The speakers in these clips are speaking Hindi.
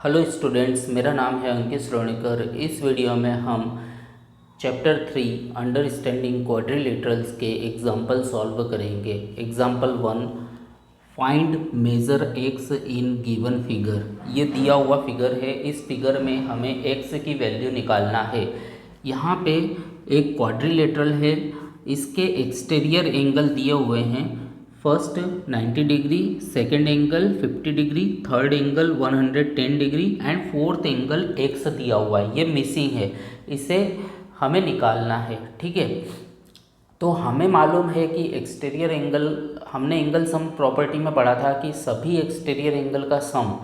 हेलो स्टूडेंट्स, मेरा नाम है अंकित श्रोणीकर। इस वीडियो में हम चैप्टर 3 अंडरस्टैंडिंग क्वाड्रिलेटरल्स के एग्जाम्पल सॉल्व करेंगे। Example 1, find measure x in given figure. ये दिया हुआ फिगर है। इस फिगर में हमें एक्स की वैल्यू निकालना है। यहाँ पे एक क्वाड्रिलेटरल है, इसके एक्सटीरियर एंगल दिए हुए हैं। First 90 degree, second angle 50 degree, third angle 110 degree and fourth angle x दिया हुआ है। ये मिसिंग है, इसे हमें निकालना है। ठीक है, तो हमें मालूम है कि एक्सटीरियर एंगल, हमने एंगल सम प्रॉपर्टी में पढ़ा था कि सभी एक्सटीरियर एंगल का सम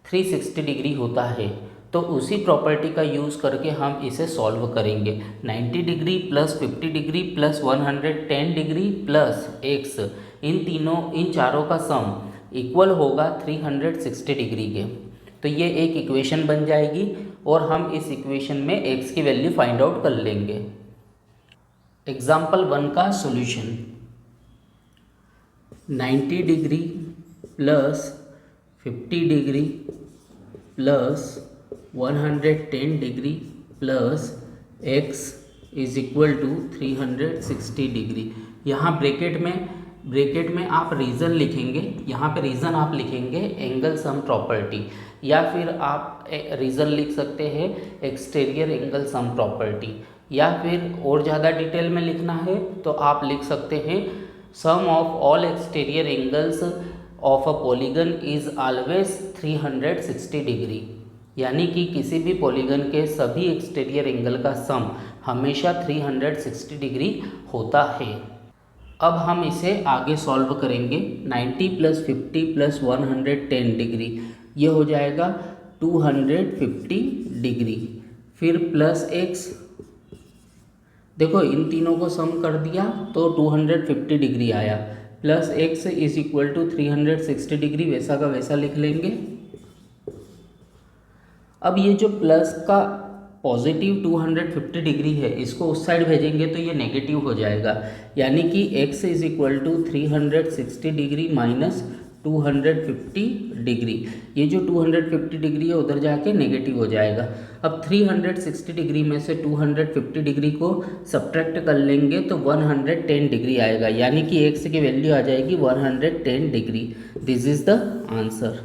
360 डिग्री होता है। तो उसी प्रॉपर्टी का यूज़ करके हम इसे सॉल्व करेंगे। 90 degree plus 50 degree plus 110 degree plus x, इन चारों का सम इक्वल होगा 360 डिग्री के। तो ये एक इक्वेशन बन जाएगी और हम इस इक्वेशन में एक्स की वैल्यू फाइंड आउट कर लेंगे। एग्जाम्पल 1 का solution, 90 degree plus 50 degree plus 110 degree plus x is equal to 360 degree. यहाँ ब्रैकेट में आप रीज़न लिखेंगे। यहाँ पे रीज़न आप लिखेंगे एंगल सम प्रॉपर्टी, या फिर आप रीज़न लिख सकते हैं एक्सटीरियर एंगल सम प्रॉपर्टी, या फिर और ज़्यादा डिटेल में लिखना है तो आप लिख सकते हैं sum of all exterior angles of a polygon is always 360 degree. यानी कि किसी भी पॉलीगन के सभी एक्सटीरियर एंगल का सम हमेशा 360 डिग्री होता है। अब हम इसे आगे सॉल्व करेंगे। 90 प्लस 50 प्लस 110 डिग्री, ये हो जाएगा 250 डिग्री। फिर प्लस एक्स, देखो इन तीनों को सम कर दिया तो 250 डिग्री आया, plus X is equal to 360 degree, वैसा का वैसा लिख लेंगे। अब ये जो प्लस का पॉजिटिव 250 डिग्री है, इसको उस साइड भेजेंगे तो ये नेगेटिव हो जाएगा। यानी कि x is equal to 360 degree minus 250 degree. ये जो 250 डिग्री है उधर जाके नेगेटिव हो जाएगा। अब 360 डिग्री में से 250 डिग्री को सब्ट्रैक्ट कर लेंगे तो 110 डिग्री आएगा। यानी कि x की वैल्यू आ जाएगी 110 degree. This is the answer.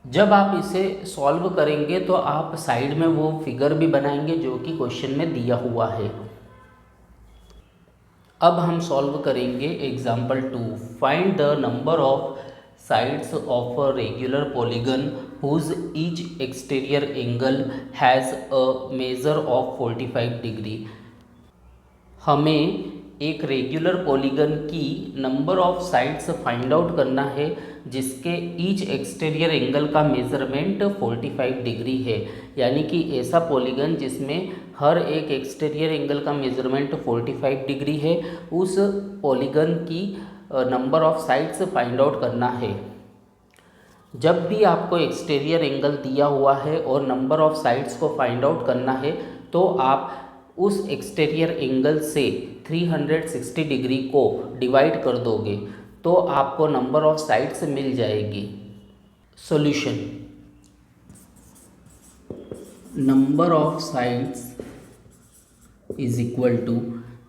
जब आप इसे सॉल्व करेंगे तो आप साइड में वो फिगर भी बनाएंगे जो कि क्वेश्चन में दिया हुआ है। अब हम सॉल्व करेंगे example 2, find the number of sides of a regular polygon whose each exterior angle has a measure of 45 degree. हमें एक रेगुलर पॉलीगन की number of sides find out करना है जिसके ईच एक्सटीरियर एंगल का मेज़रमेंट 45 डिग्री है। यानी कि ऐसा पॉलीगन जिसमें हर एक एक्सटीरियर एंगल का मेज़रमेंट 45 डिग्री है, उस पॉलीगन की number of sides find out करना है। जब भी आपको एक्सटीरियर एंगल दिया हुआ है और नंबर ऑफ साइड्स को फाइंड आउट करना है तो आप उस एक्सटीरियर एंगल से 360 डिग्री को डिवाइड कर दोगे तो आपको नंबर ऑफ साइड्स मिल जाएगी। Solution, number of sides is equal to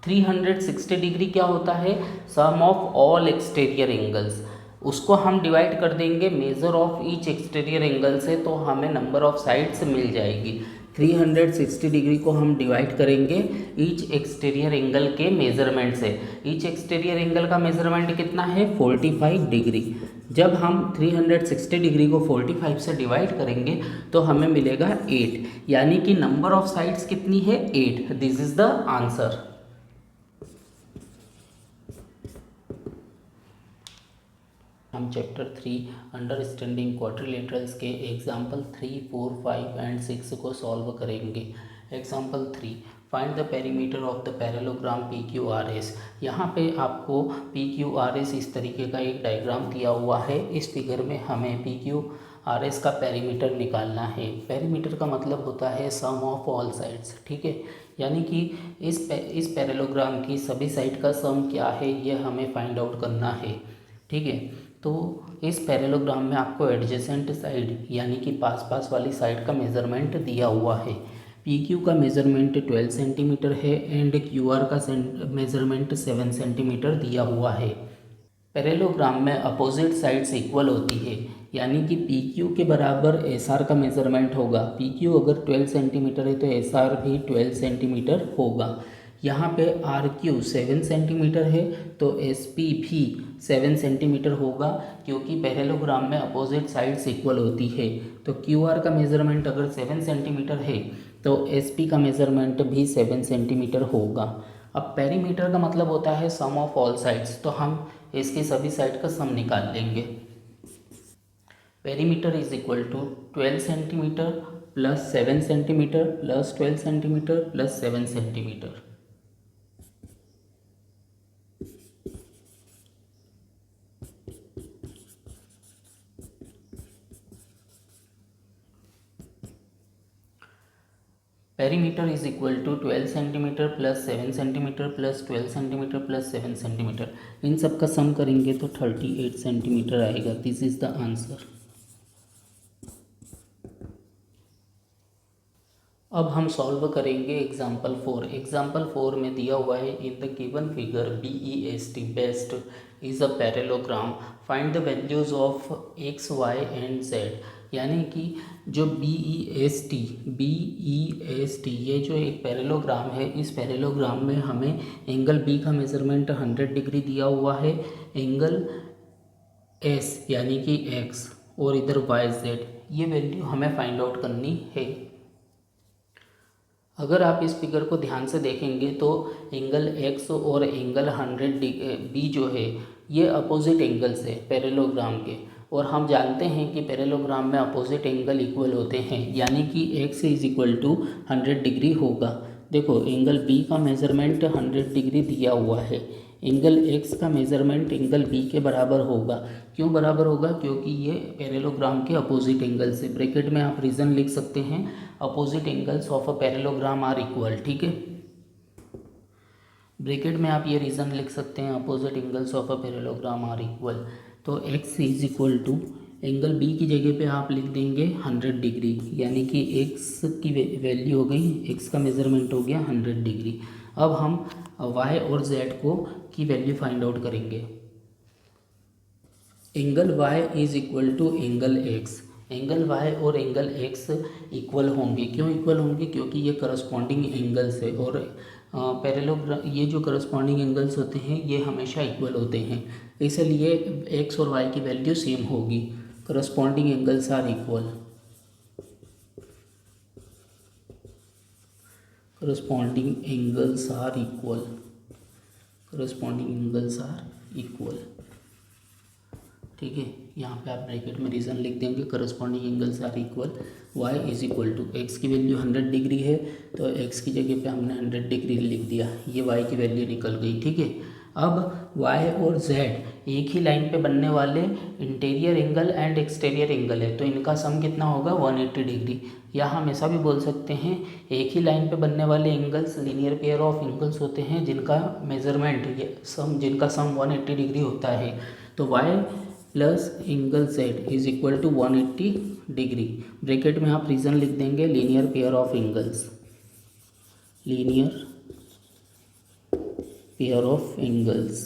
360 degree क्या होता है, sum of all exterior angles. उसको हम डिवाइड कर देंगे measure of each exterior angle से तो हमें नंबर ऑफ साइड्स मिल जाएगी। 360 डिग्री को हम डिवाइड करेंगे ईच एक्सटीरियर एंगल के मेज़रमेंट से। ईच एक्सटीरियर एंगल का मेज़रमेंट कितना है, 45 डिग्री। जब हम 360 डिग्री को 45 से डिवाइड करेंगे तो हमें मिलेगा 8। यानी कि नंबर ऑफ साइड्स कितनी है, 8। This is the answer. हम चैप्टर 3 अंडरस्टैंडिंग क्वाड्रिलेटरल्स के एग्जाम्पल 3, 4, 5 एंड 6 को सॉल्व करेंगे। Example 3, find the perimeter of the parallelogram PQRS। यहाँ पे आपको PQRS इस तरीके का एक डायग्राम दिया हुआ है। इस फिगर में हमें PQRS का पेरीमीटर निकालना है। पेरीमीटर का मतलब होता है सम ऑफ ऑल साइड्स। ठीक है, यानी कि इस पैरेललोग्राम की सभी साइड का सम क्या है ये हमें फाइंड आउट करना है। ठीक है। तो इस पैरेललोग्राम में आपको एडजेसेंट साइड यानी कि पास पास वाली साइड का मेज़रमेंट दिया हुआ है। पी क्यू का मेज़रमेंट 12 सेंटीमीटर है एंड क्यू आर का मेज़रमेंट 7 सेंटीमीटर दिया हुआ है। पैरेललोग्राम में अपोजिट साइड्स इक्वल होती है, यानी कि पी क्यू के बराबर एस आर का मेज़रमेंट होगा। पी क्यू अगर 12 सेंटीमीटर है तो एस आर भी 12 सेंटीमीटर होगा। यहाँ पे आर क्यू 7 सेंटीमीटर है तो एस पी भी 7 सेंटीमीटर होगा, क्योंकि पैरेललोग्राम में अपोजिट साइड्स इक्वल होती है। तो क्यू आर का मेज़रमेंट अगर 7 सेंटीमीटर है तो एस पी का मेज़रमेंट भी 7 सेंटीमीटर होगा। अब पेरीमीटर का मतलब होता है सम ऑफ ऑल साइड्स, तो हम इसकी सभी साइड का सम निकाल लेंगे। Perimeter is equal to 12 centimetre plus 7 centimetre plus 12 centimetre plus 7 centimetre. Perimeter is equal to 12 centimetre plus 7 centimetre plus 12 centimetre plus 7 centimetre. इन सब का सम करेंगे तो 38 सेंटीमीटर आएगा। This is the answer. अब हम सॉल्व करेंगे एग्जाम्पल 4। एग्जाम्पल 4 में दिया हुआ है in the given figure BEST best is a parallelogram, find the values of x, y and z। यानी कि जो BEST ये जो एक पैरेललोग्राम है, इस पैरेललोग्राम में हमें एंगल B का मेज़रमेंट 100 डिग्री दिया हुआ है, एंगल S यानी कि x और इधर YZ, ये वैल्यू हमें फाइंड आउट करनी है। अगर आप इस फिगर को ध्यान से देखेंगे तो एंगल x और एंगल 100 B जो है ये अपोजिट एंगल्स है पैरेललोग्राम के, और हम जानते हैं कि पैरेललोग्राम में अपोजिट एंगल इक्वल होते हैं, यानी कि x is equal to 100 degree होगा। देखो एंगल B का मेज़रमेंट 100 डिग्री दिया हुआ है, एंगल x का मेज़रमेंट एंगल B के बराबर होगा। क्यों बराबर होगा? क्योंकि ये पैरेललोग्राम के अपोजिट एंगल से। ब्रैकेट में आप रीज़न लिख सकते हैं, opposite angles of a parallelogram are equal. ठीक है, ब्रैकेट में आप ये रीज़न लिख सकते हैं, opposite angles of a parallelogram are equal. तो x is equal to angle B की जगह पे आप लिख देंगे 100 डिग्री, यानी कि x की वैल्यू हो गई, x का मेज़रमेंट हो गया 100 डिग्री। अब हम y और z को की वैल्यू फाइंड आउट करेंगे। Angle y is equal to angle x, angle y और एंगल x इक्वल होंगे। क्यों इक्वल होंगे? क्योंकि ये करस्पॉन्डिंग एंगल्स है, और पैरेललोग्राम ये जो करस्पॉन्डिंग एंगल्स होते हैं ये हमेशा इक्वल होते हैं, इसलिए x और y की वैल्यू सेम होगी। Corresponding angles are equal, corresponding angles are equal, corresponding angles are equal. ठीक है, यहाँ पे आप ब्रैकेट में रीज़न लिख देंगे, corresponding angles are equal. y is equal to x की वैल्यू 100 डिग्री है तो x की जगह पे हमने 100 डिग्री लिख दिया, ये y की वैल्यू निकल गई। ठीक है, अब y और z एक ही लाइन पे बनने वाले interior angle and exterior angle है, तो इनका सम कितना होगा? 180 डिग्री। या हम ऐसा भी बोल सकते हैं, एक ही लाइन पे बनने वाले angles linear pair of angles होते हैं जिनका मेज़रमेंट जिनका सम 180 डिग्री होता है। तो y plus angle z is equal to 180 degree. Bracket में आप रीज़न लिख देंगे, linear pair of angles, linear pair of angles.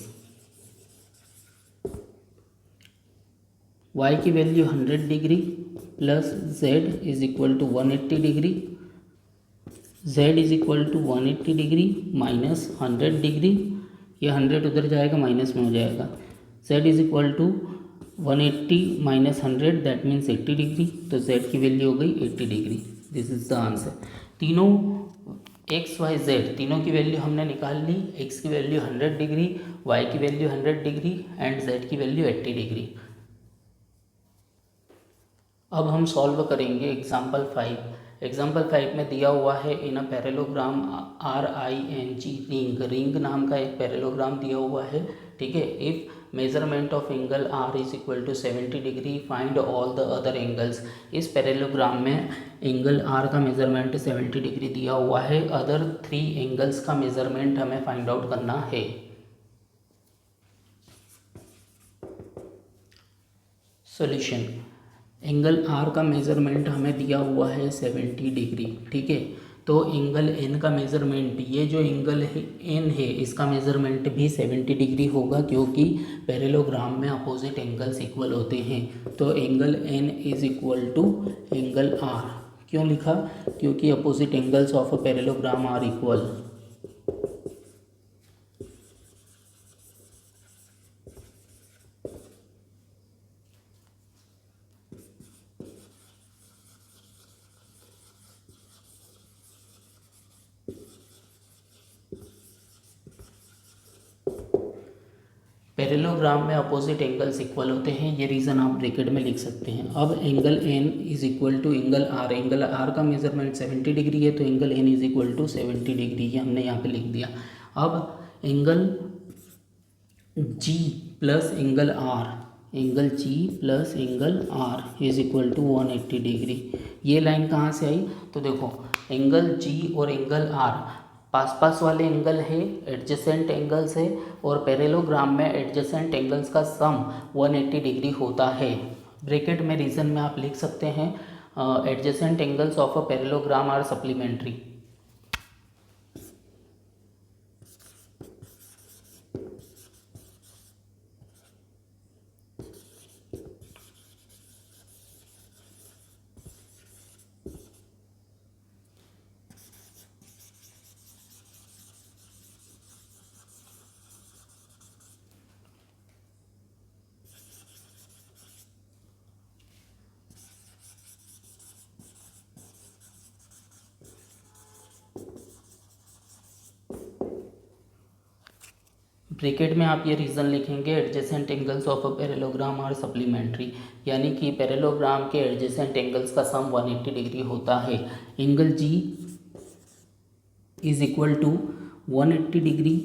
y की value 100 degree plus z is equal to 180 degree, z is equal to 180 degree minus 100 degree, ये 100 उधर जाएगा माइनस में हो जाएगा, z is equal to 180 minus 100 that means 80 degree, तो z की वैल्यू हो गई 80 degree. This is the answer. तीनों x y z तीनों की वैल्यू हमने निकाल ली, x की वैल्यू 100 डिग्री, y की वैल्यू 100 डिग्री एंड z की वैल्यू 80 डिग्री। अब हम सॉल्व करेंगे एग्जाम्पल 5। एग्जाम्पल 5 में दिया हुआ है in a parallelogram RING, ring नाम का एक पैरेललोग्राम दिया हुआ है। ठीक है, if measurement of angle R is equal to 70 degree, find all the other angles. इस पैरेललोग्राम में एंगल R का मेजरमेंट 70 डिग्री दिया हुआ है, अदर 3 एंगल्स का मेजरमेंट हमें फाइंड आउट करना है। सॉल्यूशन। एंगल आर का मेज़रमेंट हमें दिया हुआ है 70 डिग्री, ठीक है। तो एंगल एन का मेज़रमेंट, ये जो एंगल है एन है, इसका मेज़रमेंट भी 70 डिग्री होगा, क्योंकि पैरेललोग्राम में अपोजिट एंगल्स इक्वल होते हैं। तो angle N is equal to angle R. क्यों लिखा? क्योंकि opposite angles of a parallelogram are equal. Parallelogram में अपोजिट एंगल्स इक्वल होते हैं, ये रीज़न आप ब्रैकेट में लिख सकते हैं। अब angle N is equal to angle R. Angle R का मेजरमेंट 70 डिग्री है, तो angle N is equal to 70 degree, ये हमने यहाँ पे लिख दिया। अब angle G plus angle R, angle G plus angle R is equal to 180 degree. ये लाइन कहाँ से आई? तो देखो, एंगल जी और एंगल आर पास पास वाले एंगल है, एडजेसेंट एंगल्स है, और पैरेललोग्राम में एडजेसेंट एंगल्स का सम 180 डिग्री होता है। ब्रैकेट में रीजन में आप लिख सकते हैं adjacent angles of a parallelogram are supplementary. Bracket में आप ये रीज़न लिखेंगे adjacent angles of a parallelogram are supplementary, यानी कि पैरेललोग्राम के एडजेसेंट एंगल्स का सम 180 डिग्री होता है। Angle G is equal to 180 degree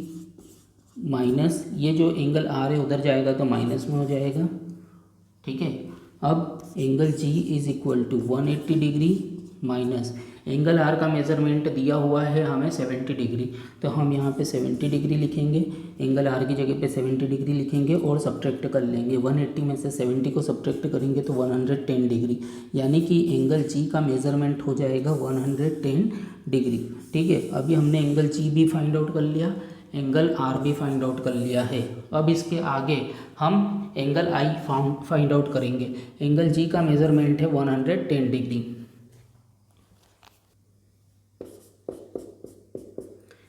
minus ये जो एंगल आर है उधर जाएगा तो माइनस में हो जाएगा, ठीक है। अब angle G is equal to 180 degree minus angle R का मेज़रमेंट दिया हुआ है हमें 70 डिग्री, तो हम यहाँ पे 70 डिग्री लिखेंगे, एंगल आर की जगह पे 70 डिग्री लिखेंगे और सब्ट्रैक्ट कर लेंगे। 180 में से 70 को सब्ट्रैक्ट करेंगे तो 110 डिग्री, यानी कि एंगल जी का मेज़रमेंट हो जाएगा 110 डिग्री, ठीक है। अभी हमने एंगल जी भी फाइंड आउट कर लिया, एंगल आर भी फाइंड आउट कर लिया है। अब इसके आगे हम एंगल आई फाइंड आउट करेंगे। एंगल जी का मेज़रमेंट है 110 डिग्री।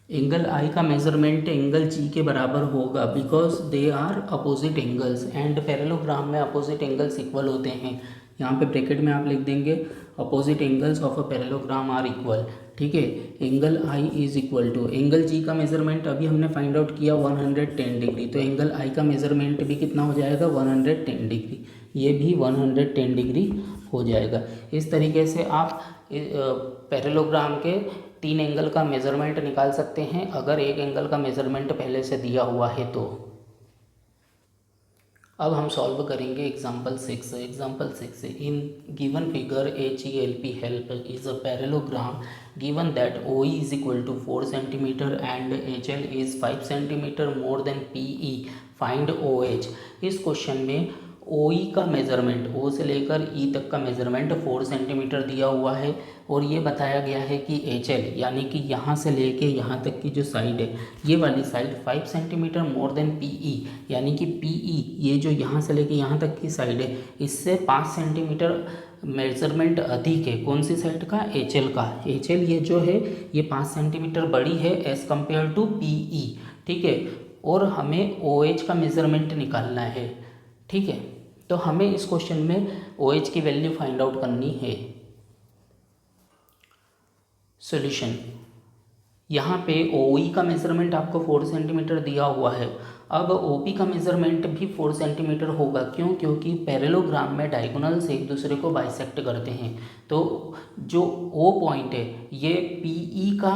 एंगल आई का मेज़रमेंट एंगल जी के बराबर होगा, because they are opposite angles and parallelogram में अपोजिट एंगल्स इक्वल होते हैं। यहाँ पे ब्रैकेट में आप लिख देंगे opposite angles of a parallelogram are equal, ठीक है। Angle I is equal to angle G का मेज़रमेंट अभी हमने फाइंड आउट किया 110 डिग्री, तो एंगल आई का मेज़रमेंट भी कितना हो जाएगा 110 डिग्री, ये भी 110 डिग्री हो जाएगा। इस तरीके से आप पैरेललोग्राम के 3 एंगल का मेज़रमेंट निकाल सकते हैं, अगर एक एंगल का मेज़रमेंट पहले से दिया हुआ है तो। अब हम सॉल्व करेंगे example 6। Example 6, in given figure HELP help is a parallelogram given that OE is equal to 4 centimetre and HL is 5 centimetre more than PE, find OH। इस क्वेश्चन में OE का मेज़रमेंट, O से लेकर E तक का मेज़रमेंट 4 सेंटीमीटर दिया हुआ है, और ये बताया गया है कि HL यानी कि यहाँ से लेके यहाँ तक की जो साइड है, ये वाली side 5 centimetre more than PE, यानी कि PE ये जो यहाँ से लेके यहाँ तक की साइड है, इससे 5 सेंटीमीटर मेज़रमेंट अधिक है। कौन सी साइड का? HL का। HL ये जो है ये 5 सेंटीमीटर बड़ी है एज़ कम्पेयर टू PE, ठीक है। और हमें OH का मेज़रमेंट निकालना है, ठीक है। तो हमें इस क्वेश्चन में OH की वैल्यू फाइंड आउट करनी है। सॉल्यूशन, यहाँ पे OE का मेज़रमेंट आपको 4 सेंटीमीटर दिया हुआ है। अब OP का मेज़रमेंट भी 4 सेंटीमीटर होगा, क्यों? क्योंकि पैरेललोग्राम में डायगोनल्स एक दूसरे को बाइसेक्ट करते हैं। तो जो O पॉइंट है ये PE का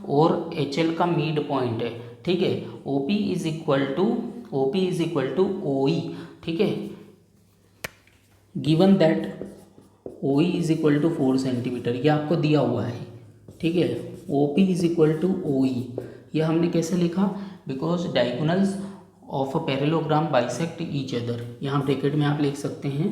और HL का मिड पॉइंट है, ठीक है। OP is equal to OE, ठीक है। Given that OE is equal to 4 centimetre, ये आपको दिया हुआ है, ठीक है। OP is equal to OE, ये हमने कैसे लिखा? Because diagonals of a parallelogram bisect each other. यहाँ ब्रैकेट में आप लिख सकते हैं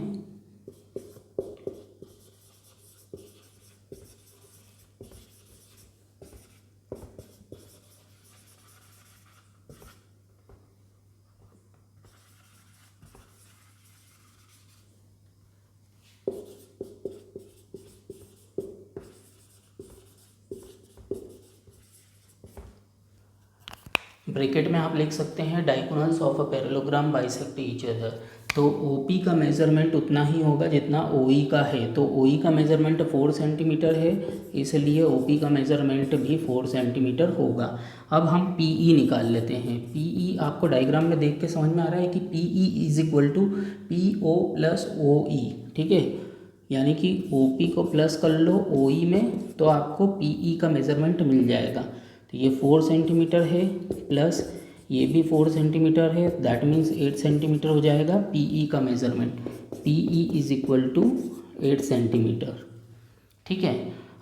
ब्रैकेट में आप लिख सकते हैं diagonals of a parallelogram bisect each other. तो OP का मेज़रमेंट उतना ही होगा जितना OE का है। तो OE का मेज़रमेंट 4 सेंटीमीटर है, इसलिए OP का मेज़रमेंट भी 4 सेंटीमीटर होगा। अब हम PE निकाल लेते हैं। PE आपको डायग्राम में देख के समझ में आ रहा है कि PE is equal to PO plus OE, ठीक है। यानी कि OP को प्लस कर लो OE में तो आपको PE का मेज़रमेंट मिल जाएगा। तो ये 4 सेंटीमीटर है प्लस ये भी 4 सेंटीमीटर है, दैट मीन्स 8 सेंटीमीटर हो जाएगा PE का measurement. PE is equal to 8 centimetre, ठीक है।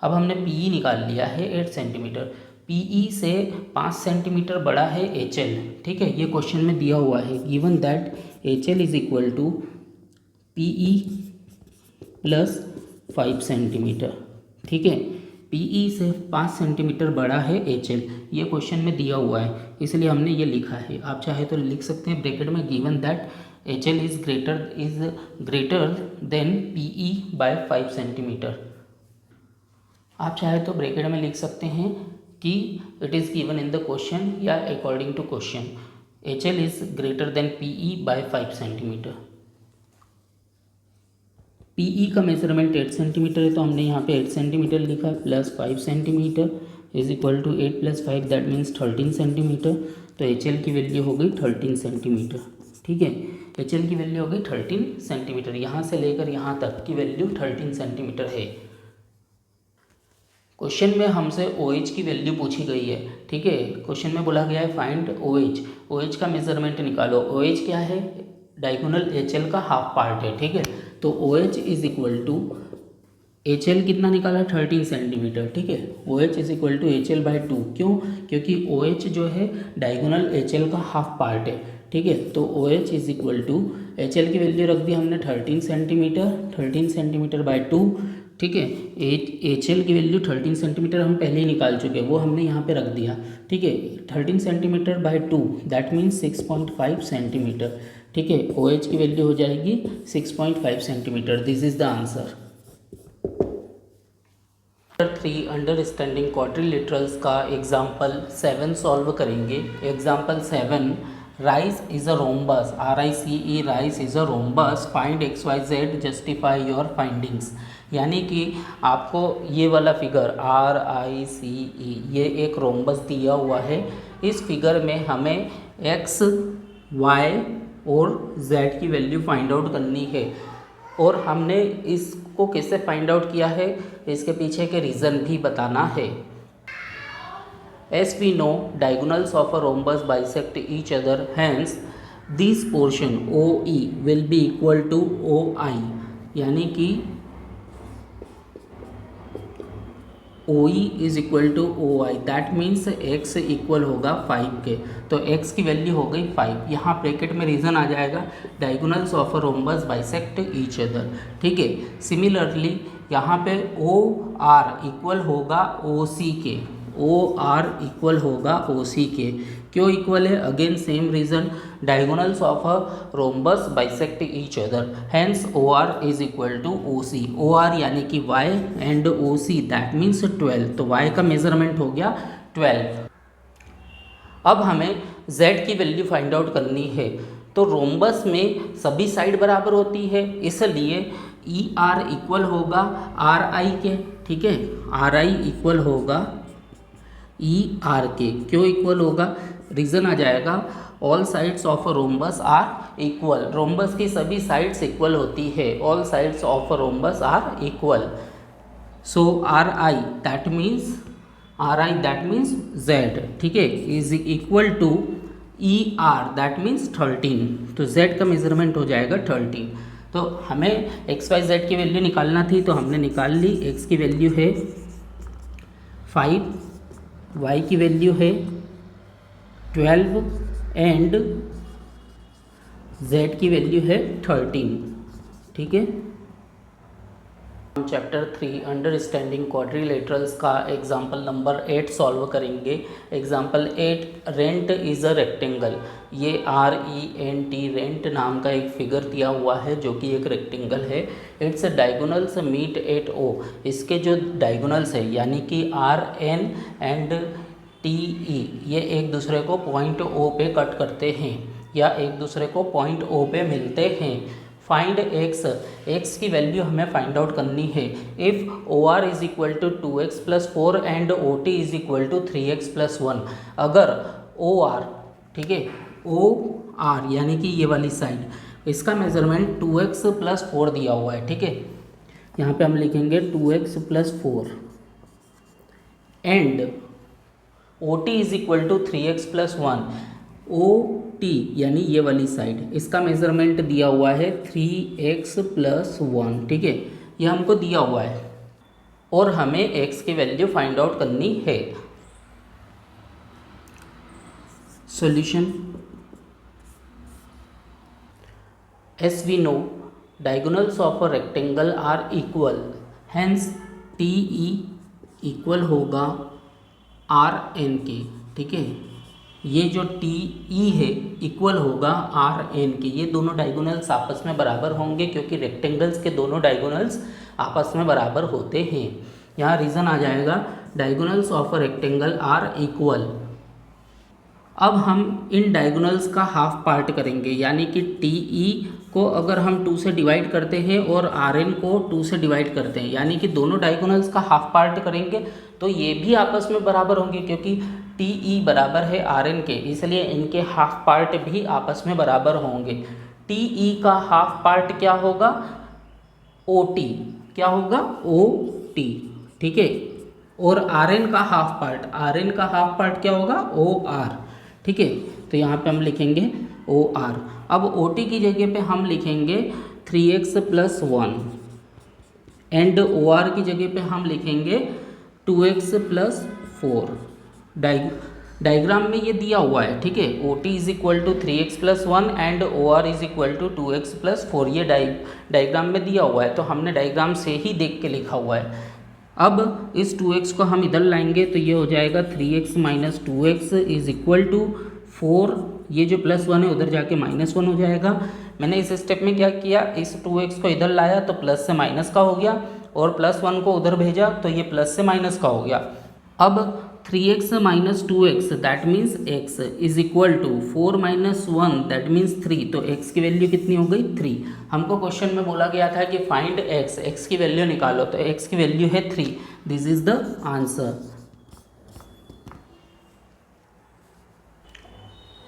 अब हमने PE निकाल लिया है 8 सेंटीमीटर। PE से 5 सेंटीमीटर बड़ा है HL, ठीक है। ये क्वेश्चन में दिया हुआ है, given that HL is equal to PE plus 5 centimetre, ठीक है। PE से 5 सेंटीमीटर बड़ा है HL, ये क्वेश्चन में दिया हुआ है, इसलिए हमने ये लिखा है। आप चाहे तो लिख सकते हैं ब्रैकेट में given that HL is greater than PE by 5 centimetre. आप चाहे तो ब्रैकेट में लिख सकते हैं कि it is given in the question या according to question HL is greater than PE by 5 centimetre. PE का मेजरमेंट 8 सेंटीमीटर है, तो हमने यहाँ पे 8 सेंटीमीटर लिखा plus 5 centimetre is equal to 8 plus 5 that means 13 centimetre. तो HL की वैल्यू हो गई 13 सेंटीमीटर, ठीक है। HL की वैल्यू हो गई 13 सेंटीमीटर। यहाँ से लेकर यहाँ तक की वैल्यू 13 सेंटीमीटर है। क्वेश्चन में हमसे OH की वैल्यू पूछी गई है, ठीक है। क्वेश्चन में बोला गया है फाइंड OH, OH का मेजरमेंट निकालो। OH क्या है? डायगोनल HL का हाफ पार्ट है, ठीक है। तो OH is equal to HL कितना निकाला? 13 सेंटीमीटर, ठीक है। OH is equal to HL by 2, क्यों? क्योंकि OH जो है डायगोनल HL का हाफ पार्ट है, ठीक है। तो OH is equal to HL की वैल्यू रख दी हमने 13 सेंटीमीटर, 13 सेंटीमीटर बाई 2, ठीक है। HL की वैल्यू 13 सेंटीमीटर हम पहले ही निकाल चुके हैं, वो हमने यहाँ पे रख दिया, ठीक है। 13 centimetre by 2 that means 6.5 centimetre, ठीक है। OH की वैल्यू हो जाएगी 6.5 centimetre. This is the answer. 3 understanding quadrilaterals का एग्जाम्पल 7 सॉल्व करेंगे। Example 7, rice is a rhombus, RICE, rice is a rhombus, find XYZ, justify your findings. यानी कि आपको ये वाला फिगर RICE ये एक रोम्बस दिया हुआ है। इस फिगर में हमें X, Y और Z की वैल्यू फाइंड आउट करनी है। और हमने इसको कैसे फाइंड आउट किया है, इसके पीछे के रीज़न भी बताना है। As we know, diagonals of a rhombus bisect each other, hence this portion OE will be equal to OI, यानी कि OE is equal to OI, that means X equal होगा 5 के। तो X की वैल्यू हो गई 5। यहाँ ब्रैकेट में रीज़न आ जाएगा diagonals of a rhombus bisect each other, ठीक है। सिमिलरली यहाँ पे OR इक्वल होगा OC के, OR इक्वल होगा OC के। क्यों इक्वल है? Again same reason, diagonals of a rhombus bisect each other, hence OR is equal to OC। OR यानी कि Y and OC that means 12, तो Y का मेजरमेंट हो गया 12। अब हमें Z की वैल्यू फाइंड आउट करनी है। तो रोम्बस में सभी साइड बराबर होती है, इसलिए ER इक्वल होगा RI के, ठीक है। RI इक्वल होगा ER के। क्यों इक्वल होगा? रीज़न आ जाएगा all sides of a rhombus are equal, rhombus की सभी साइड्स इक्वल होती है, all sides of a rhombus are equal. So RI that means Z, ठीक है, is equal to ER that means 13, तो Z का मेजरमेंट हो जाएगा 13। तो हमें XYZ की वैल्यू निकालना थी, तो हमने निकाल ली। X की वैल्यू है 5, Y की वैल्यू है 12 एंड Z की वैल्यू है 13, ठीक है। हम चैप्टर 3 अंडरस्टैंडिंग क्वाड्रिलेटरल्स का एग्जाम्पल नंबर 8 सॉल्व करेंगे। Example 8, rent is a rectangle. ये RENT रेंट नाम का एक फिगर दिया हुआ है जो कि एक रेक्टेंगल है। Its diagonals meet at O, इसके जो डायगोनल्स है यानी कि RN एंड टी ई ये एक दूसरे को पॉइंट ओ पे कट करते हैं या एक दूसरे को पॉइंट ओ पे मिलते हैं। फाइंड एक्स की वैल्यू हमें फाइंड आउट करनी है। If O R is equal to 2x + 4 and O T is equal to 3x + 1, अगर ओ आर, ठीक है, ओ आर यानी कि ये वाली साइड, इसका मेजरमेंट 2x + 4 दिया हुआ है, ठीक है, यहाँ पे हम लिखेंगे 2x + 4 and O T is equal to 3x + 1, O T यानी ये वाली साइड, इसका मेजरमेंट दिया हुआ है 3x + 1, ठीक है, ये हमको दिया हुआ है और हमें x की वैल्यू फाइंड आउट करनी है। Solution, as we know diagonals of a rectangle are equal, hence TE equal होगा RN के, ठीक है, ये जो TE है इक्वल होगा RN के। ये दोनों डायगोनल्स आपस में बराबर होंगे क्योंकि रेक्टेंगल्स के दोनों डायगोनल्स आपस में बराबर होते हैं। यहाँ रीज़न आ जाएगा diagonals of a rectangle are equal. अब हम इन डायगोनल्स का हाफ पार्ट करेंगे, यानी कि TE को अगर हम 2 से डिवाइड करते हैं और RN को 2 से डिवाइड करते हैं, यानी कि दोनों डायगोनल्स का हाफ पार्ट करेंगे तो ये भी आपस में बराबर होंगे क्योंकि TE बराबर है RN के, इसलिए इनके हाफ पार्ट भी आपस में बराबर होंगे। TE का हाफ पार्ट क्या होगा? OT, क्या होगा? OT, ठीक है, और RN का हाफ पार्ट क्या होगा? OR, ठीक है, तो यहाँ पे हम लिखेंगे OR। अब OT की जगह पे हम लिखेंगे 3x + 1 एंड OR की जगह पे हम लिखेंगे 2x + 4। डायग्राम में ये दिया हुआ है, ठीक है, OT is equal to 3x + 1 and OR is equal to 2x + 4, ये डायग्राम में दिया हुआ है तो हमने डायग्राम से ही देख के लिखा हुआ है। अब इस 2x को हम इधर लाएंगे तो ये हो जाएगा 3x - 2x is equal to 4, ये जो +1 है उधर जाके -1 हो जाएगा। मैंने इस स्टेप में क्या किया, इस 2x को इधर लाया तो प्लस से माइनस का हो गया और +1 को उधर भेजा तो ये प्लस से माइनस का हो गया। अब 3x - 2x that means x is equal to 4 - 1 that means 3, तो x की वैल्यू कितनी हो गई? 3। हमको क्वेश्चन में बोला गया था कि फाइंड x की वैल्यू निकालो, तो x की वैल्यू है 3। This is the answer.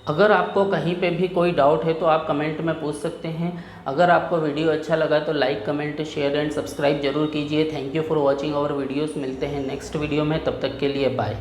अगर आपको कहीं पे भी कोई डाउट है तो आप कमेंट में पूछ सकते हैं। अगर आपको वीडियो अच्छा लगा तो like, comment, share and subscribe जरूर कीजिए। Thank you for watching our videos. मिलते हैं नेक्स्ट वीडियो में, तब तक के लिए बाय।